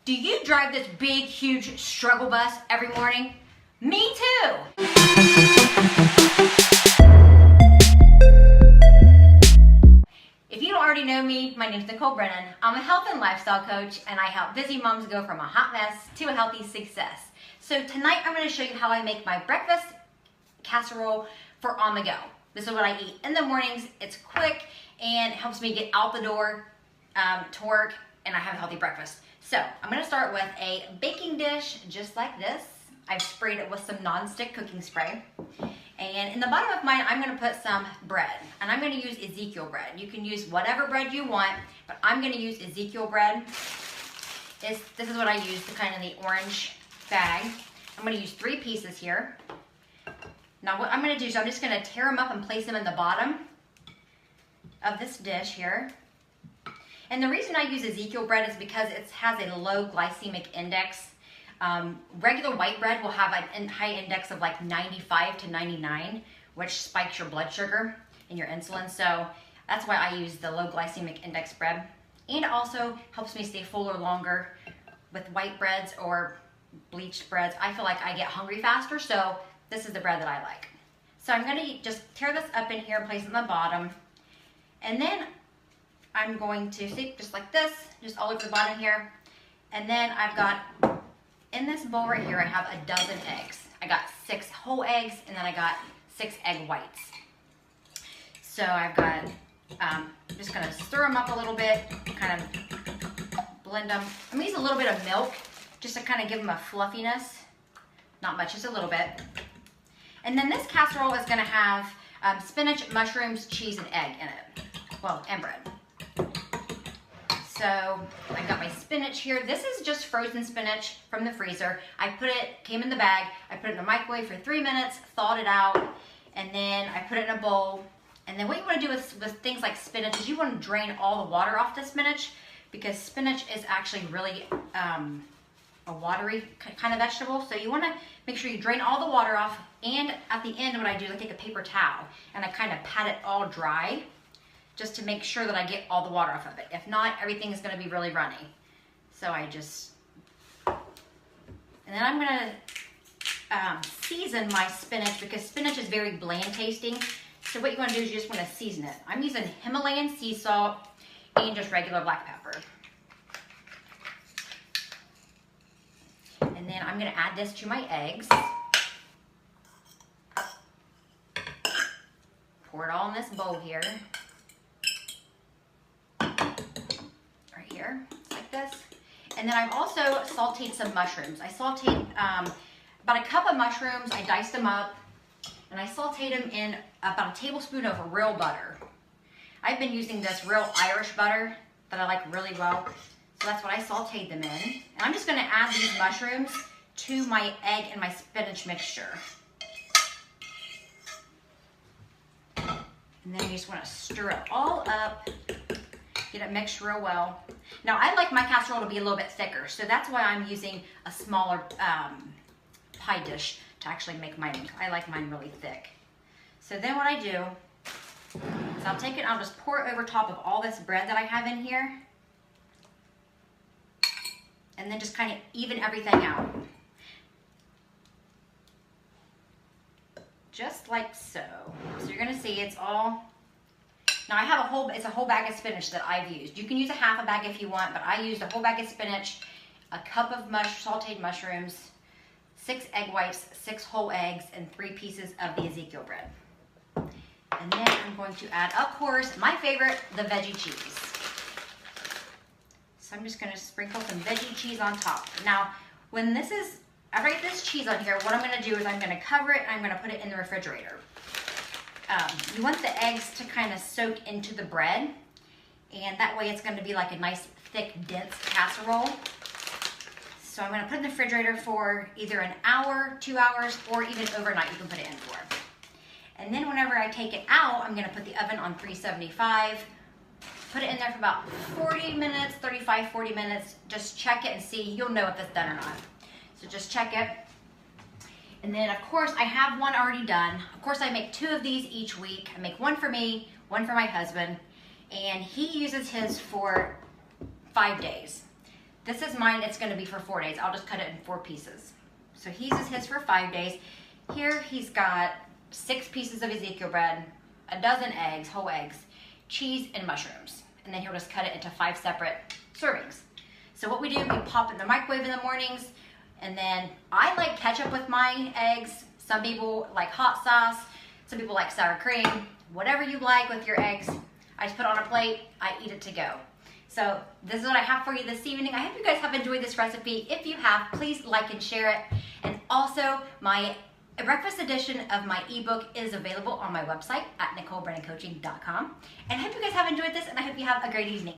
Do you drive this big, huge struggle bus every morning? Me too! If you don't already know me, my name is Nicole Brennan. I'm a health and lifestyle coach, and I help busy moms go from a hot mess to a healthy success. So tonight I'm going to show you how I make my breakfast casserole for on the go. This is what I eat in the mornings. It's quick and it helps me get out the door to work, and I have a healthy breakfast. So I'm going to start with a baking dish just like this. I've sprayed it with some Nonstick cooking spray. And in the bottom of mine, I'm going to put some bread. And I'm going to use Ezekiel bread. You can use whatever bread you want, but I'm going to use Ezekiel bread. This is what I use, kind of the orange bag. I'm going to use 3 pieces here. Now what I'm going to do is I'm just going to tear them up and place them in the bottom of this dish here. And the reason I use Ezekiel bread is because it has a low glycemic index. Regular white bread will have a high index of like 95 to 99, which spikes your blood sugar and your insulin. So that's why I use the low glycemic index bread. And it also helps me stay fuller longer. With white breads or bleached breads, I feel like I get hungry faster, so this is the bread that I like. So I'm going to just tear this up in here and place it in the bottom. And then I'm going to, see, just like this, just all over the bottom here. And then I've got, in this bowl right here, I have a dozen eggs. I got 6 whole eggs, and then I got 6 egg whites. So I've got, just gonna stir them up a little bit, kind of blend them. I'm gonna use a little bit of milk, just to kind of give them a fluffiness. Not much, just a little bit. And then this casserole is gonna have spinach, mushrooms, cheese, and egg in it. Well, and bread. So I got my spinach here. This is just frozen spinach from the freezer. Came in the bag. I put it in the microwave for 3 minutes, thawed it out, and then I put it in a bowl. And then what you want to do with things like spinach is you want to drain all the water off the spinach, because spinach is actually really a watery kind of vegetable. So you want to make sure you drain all the water off. And at the end, what I do is I take a paper towel and I kind of pat it all dry, just to make sure that I get all the water off of it. If not, everything is gonna be really runny. So and then I'm gonna season my spinach, because spinach is very bland tasting. So what you wanna do is you just wanna season it. I'm using Himalayan sea salt and just regular black pepper. And then I'm gonna add this to my eggs. Pour it all in this bowl here. Like this. And then I've also sauteed some mushrooms. I sauteed about a cup of mushrooms. I diced them up and I sauteed them in about a tablespoon of real butter. I've been using this real Irish butter that I like really well. So that's what I sauteed them in. And I'm just going to add these mushrooms to my egg and my spinach mixture. And then you just want to stir it all up. Get it mixed real well. Now I like my casserole to be a little bit thicker, so that's why I'm using a smaller pie dish to actually make mine. I like mine really thick. So then what I do is I'll take it and I'll just pour it over top of all this bread that I have in here. And then just kind of even everything out. Just like so. So you're gonna see it's all. Now I have it's a whole bag of spinach that I've used. You can use a half a bag if you want, but I used a whole bag of spinach, a cup of sauteed mushrooms, 6 egg whites, 6 whole eggs, and 3 pieces of the Ezekiel bread. And then I'm going to add, of course, my favorite, the veggie cheese. So I'm just gonna sprinkle some veggie cheese on top. Now, after I get this cheese on here, what I'm gonna do is I'm gonna cover it and I'm gonna put it in the refrigerator. You want the eggs to kind of soak into the bread, and that way it's going to be like a nice thick dense casserole. So I'm going to put it in the refrigerator for either an hour, 2 hours, or even overnight you can put it in for. And then whenever I take it out, I'm going to put the oven on 375, put it in there for about 40 minutes, 35, 40 minutes. Just check it and see. You'll know if it's done or not. So just check it. And then, of course, I have one already done. Of course, I make 2 of these each week. I make one for me, one for my husband, and he uses his for 5 days. This is mine, it's gonna be for 4 days. I'll just cut it in 4 pieces. So he uses his for 5 days. Here he's got 6 pieces of Ezekiel bread, a dozen eggs, whole eggs, cheese, and mushrooms. And then he'll just cut it into 5 separate servings. So what we do, we pop it in the microwave in the mornings, and then I like ketchup with my eggs. Some people like hot sauce, some people like sour cream, whatever you like with your eggs. I just put it on a plate, I eat it to go. So this is what I have for you this evening. I hope you guys have enjoyed this recipe. If you have, please like and share it. And also, my breakfast edition of my ebook is available on my website at NicoleBrennanCoaching.com. And I hope you guys have enjoyed this, and I hope you have a great evening.